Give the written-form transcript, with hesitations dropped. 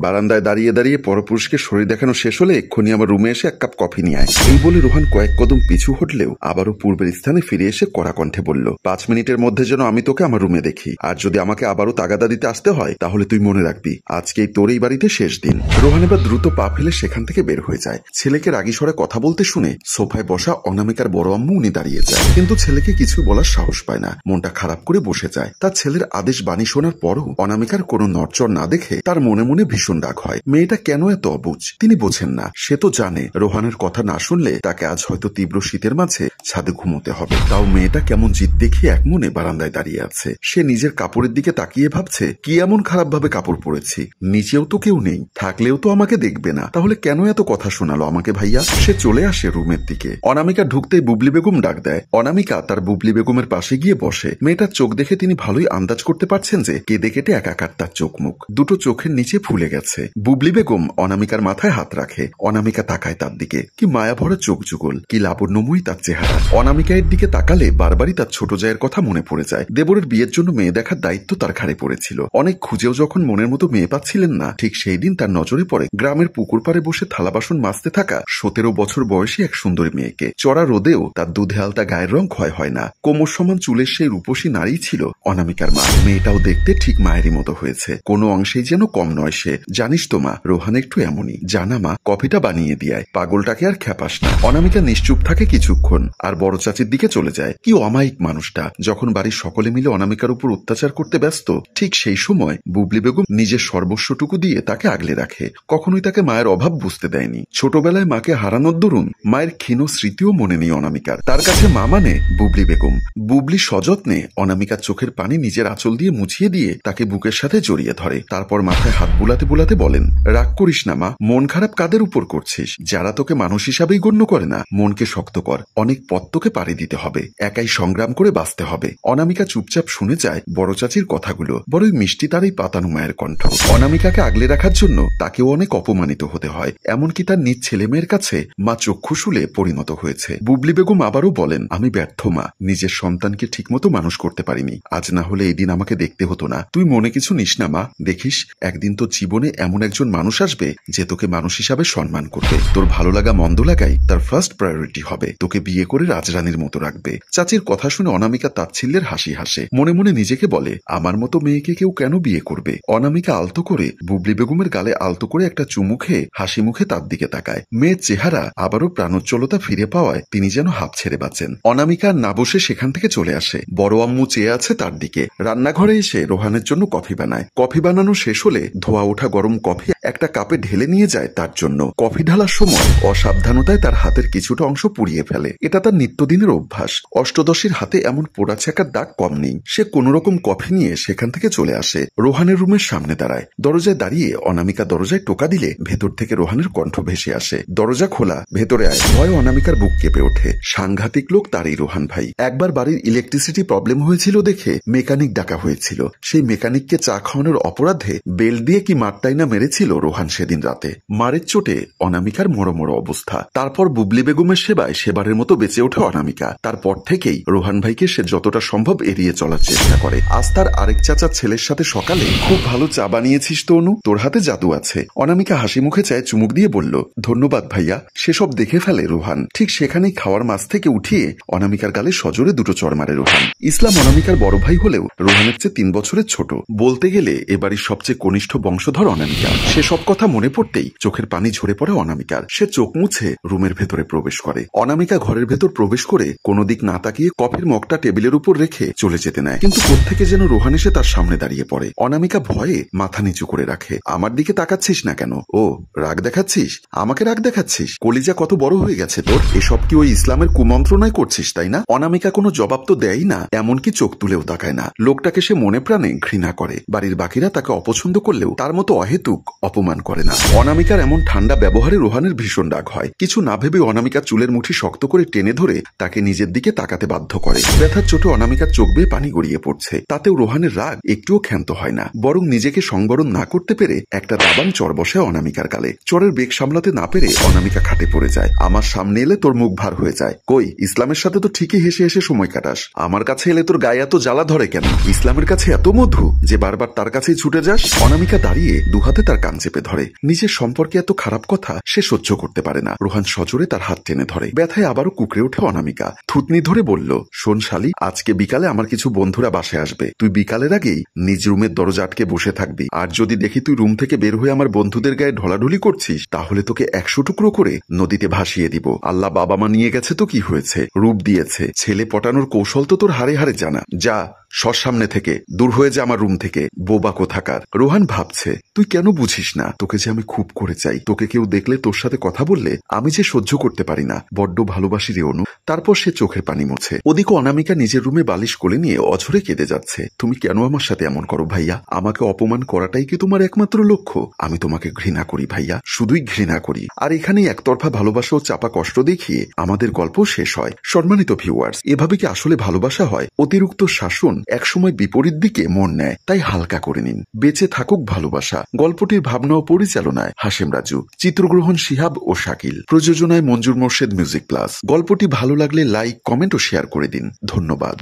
বারান্দায় দাঁড়িয়ে দাঁড়িয়ে পরপুরুষকে শরীর দেখানো শেষ হলে এক্ষুনি আমার রুমে এসে এক কাপ কফি নিয়ে আয়। এই বলে রোহান কয়েক কদম পিছু হটলেও আবারও পূর্বের স্থানে ফিরে এসে কড়া কণ্ঠে বলল, 5 মিনিটের মধ্যে যেন আমি তোকে আমার রুমে দেখি, আর যদি আমাকে আবারও তাগাদা দিতে আসতে হয় তাহলে তুই মনে রাখবি আজকেই তোর এই বাড়িতে শেষ দিন। রোহান এবার দ্রুত পা ফেলে সেখান থেকে বের হয়ে যায়। ছেলেকে রাগী স্বরে কথা বলতে শুনে সোফায় বসা অনামিকার বড় আম্মু উনি দাঁড়িয়ে যায়, কিন্তু ছেলেকে কিছু বলার সাহস পায় না, মনটা খারাপ করে বসে যায়। তার ছেলের আদেশ বাণী শোনার পরও অনামিকার কোনো নড়চড় না দেখে তার মনে মনে ভীষণ রাগ হয়। মেয়েটা কেন এত অবুঝ তিনি বোঝেন না। সে তো জানে রোহানের কথা না শুনলে তাকে আজ হয়তো তীব্র শীতের মাঝে ছাদে ঘুমোতে হবে। তাও মেয়েটা কেমন জিদ দেখিয়ে এক মনে বারান্দায় দাঁড়িয়ে আছে। সে নিজের কাপড়ের দিকে তাকিয়ে ভাবছে, কি এমন খারাপ ভাবে কাপড় পরেছি, নিচেও তো কেউ নেই, থাকলেও তো আমাকে দেখবে না, তাহলে কেন এত কথা শোনালো আমাকে ভাইয়া। সে চলে আসে রুমের দিকে। অনামিকা ঢুকতেই বুবলি বেগম ডাক দেয়। অনামিকা তার বুবলি বেগমের পাশে গিয়ে বসে। মেয়েটার চোখ দেখে তিনি ভালোই আন্দাজ করতে পারছেন যে কেঁদে কেটে একাকার তার চোখ মুখ, দুটো চোখের নিচে ফুলে গেছে। বুবলি বেগম অনামিকার মাথায় হাত রাখে। অনামিকা তাকায় তার দিকে, কি মায়া ভরা চোখ যুগল, কি লাবণ্যময়ী তার চেহারা। অনামিকা এর দিকে তাকালে বারবারই তার ছোট জায়ের কথা মনে পড়ে যায়। দেবরের বিয়ের জন্য মেয়ে দেখার দায়িত্ব তার ঘাড়ে পড়েছিল। অনেক খুঁজেও যখন মনের মতো মেয়ে পাচ্ছিলেন না, ঠিক সেই দিন তার নজরে পড়ে গ্রামের পুকুর পাড়ে বসে থালা বাসন মাজতে থাকা 17 বছর বয়সী এক সুন্দরী মেয়েকে। চড়া রোদেও তার দুধে আলতা গায়ের রং ক্ষয় হয় না। কোমর সমান চুলের সেই রূপসী নারী ছিল অনামিকার মা। মেয়েটাও দেখতে ঠিক মায়েরই মতো হয়েছে, কোনো অংশেই যেন কম নয় সে। জানিস তো মা, রোহান একটু এমনই, জানা মা, কফিটা বানিয়ে দিয়ায়, পাগলটাকে আর খেপাস না। অনামিকা নিশ্চুপ থাকে কিছুক্ষণ, আর বড় চাচির দিকে চলে যায়। কি অমায়িক মানুষটা। যখন বাড়ির সকলে মিলে অনামিকার উপর অত্যাচার করতে ব্যস্ত, ঠিক সেই সময় বুবলি বেগম নিজের সর্বস্বটুকু দিয়ে তাকে আগলে রাখে। কখনোই তাকে মায়ের অভাব বুঝতে দেয়নি। ছোটবেলায় মাকে হারানোর দরুন মায়ের ক্ষীণ স্মৃতিও মনে নেই অনামিকার। তার কাছে মা মানে বুবলি বেগম। বুবলি সযত্নে অনামিকার চোখের পানি নিজের আঁচল দিয়ে মুছিয়ে দিয়ে তাকে বুকের সাথে জড়িয়ে ধরে। তারপর মাথায় হাত বুলাতে বুলাতে বলেন, রাগ করিস না মা, মন খারাপ কাদের উপর করছিস? যারা তোকে মানুষ হিসাবেই গণ্য করে না, মনকে শক্ত কর, অনেক পথ তোকে পাড়ি দিতে হবে, একাই সংগ্রাম করে বাঁচতে হবে। অনামিকা চুপচাপ শুনে যায় বড় চাচির কথাগুলো। বড়ই মিষ্টি তার এই পাতানো মায়ের কণ্ঠ। অনামিকাকে আগলে রাখার জন্য তাকেও অনেক অপমানিত হতে হয়। এমনকি তার নিজ ছেলে মেয়ের কাছে মা চক্ষু শুলে পরিণত হয়েছে। বুবলি বেগম আবারও বলেন, আমি ব্যর্থ মা, নিজের সন্তানকে ঠিকমতো মানুষ করতে পারিনি। আজ না হলে এই দিন আমাকে দেখতে হতো না। তুই মনে কিছু নিস না মা, দেখিস একদিন তোর জীবনে এমন একজন মানুষ আসবে যে তোকে মানুষ হিসাবে সম্মান করবে। তোর ভালো লাগা মন্দ লাগাই তার ফার্স্ট প্রায়োরিটি হবে, তোকে বিয়ে করে রাজরানীর মতো রাখবে। চাচির কথা শুনে অনামিকা তাচ্ছিল্যের হাসি হাসে। মনে মনে নিজেকে বলে, আমার মতো মেয়েকে কেউ কেন বিয়ে করবে। অনামিকা আলতো করে বুবলি বেগমের গালে আলতো করে একটা চুমু খেয়ে হাসি মুখে তার দিকে তাকায়। মেয়ের চেহারা আবারও প্রাণোজ্জ্বলতা ফিরে পাওয়ায় তিনি যেন হাঁপ ছেড়ে বাঁচেন। অনামিকা না বসে সেখান থেকে চলে আসে। বড় আম্মু চেয়ে আছে তার দিকে। রান্নাঘরে এসে রোহানের জন্য কফি বানায়। কফি বানানো শেষ হলে ধোয়া ওঠা গরম কফি একটা কাপে ঢেলে নিয়ে যায় তার জন্য। কফি ঢালার সময় অসাবধানতায় তার হাতের কিছুটা অংশ পুড়িয়ে ফেলে। এটা তার নিত্যদিনের অভ্যাস। অষ্টদশীর হাতে এমন পোড়া ছাকার দাগ কম নেই। সে কোনোরকম কফি নিয়ে সেখান থেকে চলে আসে। রোহানের রুমের সামনে দাঁড়ায়। দরজায় দাঁড়িয়ে অনামিকা দরজায় টোকা দিলে ভেতর থেকে রোহানের কণ্ঠ ভেসে আসে, দরজা খোলা, ভেতরে আয়। ভয়ে অনামিকার বুক কেঁপে ওঠে। সাংঘাতিক লোক তার এই রোহান ভাই। একবার বাড়ির ইলেকট্রিসিটি প্রবলেম হয়েছিল দেখে মেকানিক ডাকা হয়েছিল। সেই মেকানিককে চা খাওয়ানোর অপরাধে বেল্ট দিয়ে কি মারটাই না মেরেছিল রোহান সেদিন রাতে। মারের চোটে অনামিকার মরমর অবস্থা। তারপর বুবলি বেগমের সেবায় সেবারের মতো বেঁচে ওঠে অনামিকা। তারপর থেকেই রোহান ভাইকে সে যতটা সম্ভব এড়িয়ে চলার চেষ্টা করে। আজ তার আরেক চাচার ছেলের সাথে সকালে, খুব ভালো চা বানিয়েছিস তো অনু, তোর হাতে জাদু আছে। অনামিকা হাসি মুখে চায় চুমুক দিয়ে বলল, ধন্যবাদ ভাইয়া। সেসব দেখে ফেলে রোহান। ঠিক সেখানেই খাওয়ার মাছ থেকে উঠিয়ে অনামিকার গালে সজোরে দুটো চড় মারে রোহান। ইসলাম অনামিকার বড় ভাই হলেও রোহানের চেয়ে 3 বছরের ছোট। বলতে গেলে এবারই সবচেয়ে কনিষ্ঠ বংশধর অনামিকা। সেসব কথা মনে পড়তেই চোখের পানি ঝরে পড়ে অনামিকার। সে চোখ মুছে রুমের ভেতরে প্রবেশ করে। অনামিকা ঘরের ভেতর প্রবেশ করে কোনো দিক না তাকিয়ে কফির মগটা টেবিলের উপর রেখে চলে যেতে নেয়, কিন্তু কোত্থেকে যেন রোহান এসে তার সামনে দাঁড়িয়ে পড়ে। অনামিকা ভয়ে মাথা নিচু করে রাখে। আমার দিকে তাকাচ্ছিস না কেন? ও রাগ দেখাচ্ছিস? আমাকে রাগ দেখাচ্ছিস? কলিজা কত বড় হয়ে গেছে তোর? এসব কি ওই ইসলামের কুমন্ত্রণায় করছিস তাই না? অনামিকা কোনো জবাব তো দেয়ই না, এমনকি চোখ তুলেও তাকায় না। লোকটাকে সে মনে প্রাণে ঘৃণা করে। বাড়ির বাকিরা তাকে অপছন্দ করলেও তার মতো অহেতুক অপমান করে না। অনামিকার এমন ঠান্ডা ব্যবহারে রোহানের ভীষণ রাগ হয়। কিছু না ভেবে অনামিকার চুলের মুঠি শক্ত করে টেনে ধরে তাকে নিজের দিকে তাকাতে বাধ্য করে। ব্যথার চোটে অনামিকার চোখ বেয়ে পানি গড়িয়ে পড়ছে। তাতেও রোহানের রাগ একটুও ক্ষান্ত হয় না, বরং নিজেকে সংবরণ না করতে পেরে একটা দাবান চড় বসে অনামিকার গালে। চড়ের বেগ সামলাতে না পেরে অনামিকা খাটে পড়ে যায়। আমার সামনে এলে তোর মুখ ভার হয়ে যায়। কই, ইসলামের সাথে তো ঠিকই হেসে হেসে সময় কাটাস, আমার কাছে এলে তোর গায়ে এত জ্বালা ধরে কেন? ইসলামের কাছে এত মধু যে বারবার তার কাছেই ছুটে যাস? অনামিকা দাঁড়িয়ে দুহাতে তার কান চেপে ধরে। নিজের সম্পর্কে এত খারাপ কথা সে সহ্য করতে পারে না। রোহান সজোরে তার হাত টেনে ধরে। ব্যথায় আবারও কুকড়ে ওঠে অনামিকা। থুতনি ধরে বলল, শোন শালি, আজকে বিকালে আমার কিছু বন্ধুরা বাসায় আসবে। তুই বিকালের আগেই নিজ রুমের দরজা আটকে বসে থাকবি। আর যদি দেখি তুই রুম থেকে বের হয়ে আমার বন্ধুদের গায়ে ঢলাঢলি করছিস, তাহলে তোকে 100 টুকরো করে নদীতে ভাসিয়ে দিব। আল্লাহ বাবা মা নিয়ে গেছে তো কি হয়েছে, রূপ দিয়েছে, ছেলে পটানোর কৌশল তো তোর হারে হারে জানা। যা সর সামনে থেকে, দূর হয়ে যা আমার রুম থেকে, বোবা কোথাকার। রোহান ভাবছে, তুই কেন বুঝিস না, তোকে যে আমি খুব করে চাই। তোকে কেউ দেখলে তোর সাথে কথা বললে আমি যে সহ্য করতে পারি না, বড্ড ভালোবাসি রে অনু। তারপর সে চোখের পানি মোছে। ওদিকে অনামিকা নিজের রুমে বালিশ কোলে নিয়ে অঝরে কেঁদে যাচ্ছে। তুমি কেন আমার সাথে এমন করো ভাইয়া? আমাকে অপমান করাটাই কি তোমার একমাত্র লক্ষ্য? আমি তোমাকে ঘৃণা করি ভাইয়া, শুধুই ঘৃণা করি। আর এখানেই একতরফা ভালোবাসা ও চাপা কষ্ট দেখিয়ে আমাদের গল্প শেষ হয়। সম্মানিত ভিউয়ার্স, এভাবে কি আসলে ভালোবাসা হয়? অতিরিক্ত শাসন একসময় বিপরীত দিকে মন নেয়, তাই হালকা করে নিন। বেঁচে থাকুক ভালোবাসা। গল্পটির ভাবনা ও পরিচালনায় হাশেম রাজু, চিত্রগ্রহণ শিহাব ও শাকিল, প্রযোজনায় মঞ্জুর মোর্শেদ মিউজিক প্লাস। গল্পটি ভালো লাগলে লাইক, কমেন্ট ও শেয়ার করে দিন। ধন্যবাদ।